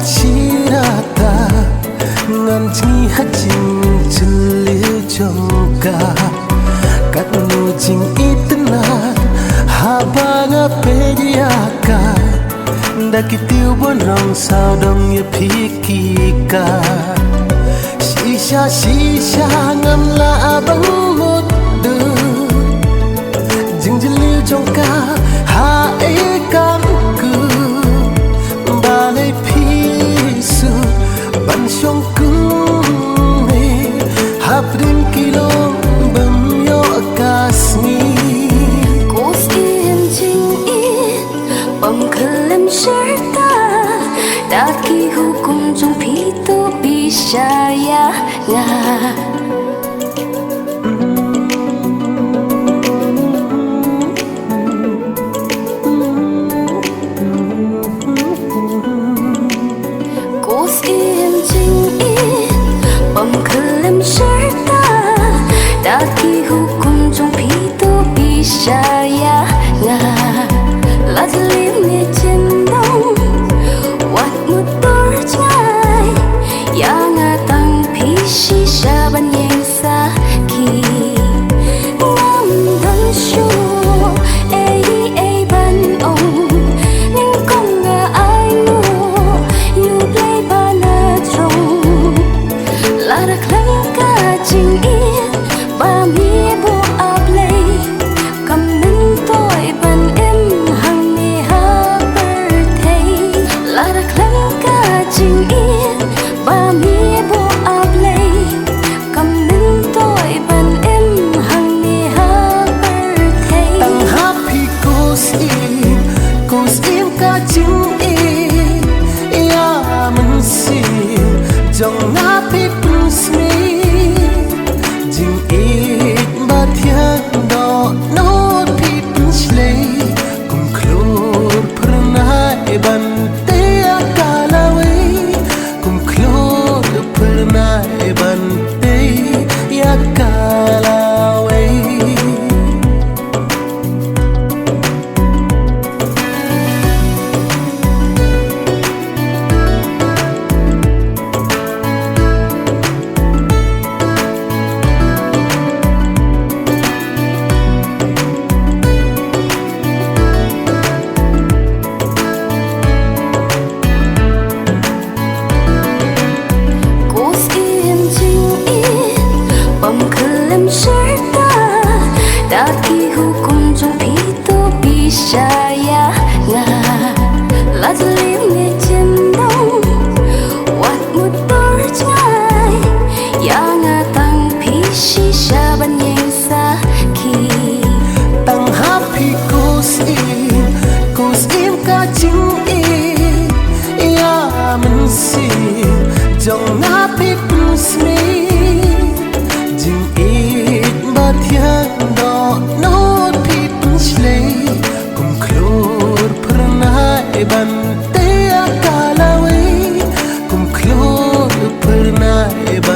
chirata ngan chingi haching chulil jongka kat nu jing itna habanga pediaka dakitiu bon rong sao dong ye phikika shisha ngam la abang mot du jing jilil jongka ha e kam ku balai pisu ban shong kung ne haprin kilo bam yo kasni Kos in jing in bam kalem sharta daki hukum jong pito bishaya nga Daki hukum jong pito bishaya nga Ladlim ni jendong Wat mutor jay Yang atang pishi shaban yang saki Ngam dan shu Ei ban ong Ning kong nga ai mo Yu play bana trong Larak lang ka jing in ba mi bo ablay kam nung toy ban em hang ni ha birthday larak lang ka jing in ba mi bo ablay kam nung toy ban em hang ni ha birthday tang happy kos im ka jing in ya man si jong na pi pusmi jing ik ba thiak do no pi puslei kum klor prna e ban te akalawe kum klor prna e ban te yakalawe Daki hukum jong pito bishaya nga Ladlim ni jendong Wat mutor jay Yang atang pishi shaban yang saki tang happy kos im ka jing in ya man si jong na pi pusmi jing ik ba thiak do no pi puslei kum klor prna e ban te akalawe kum klor prna e ban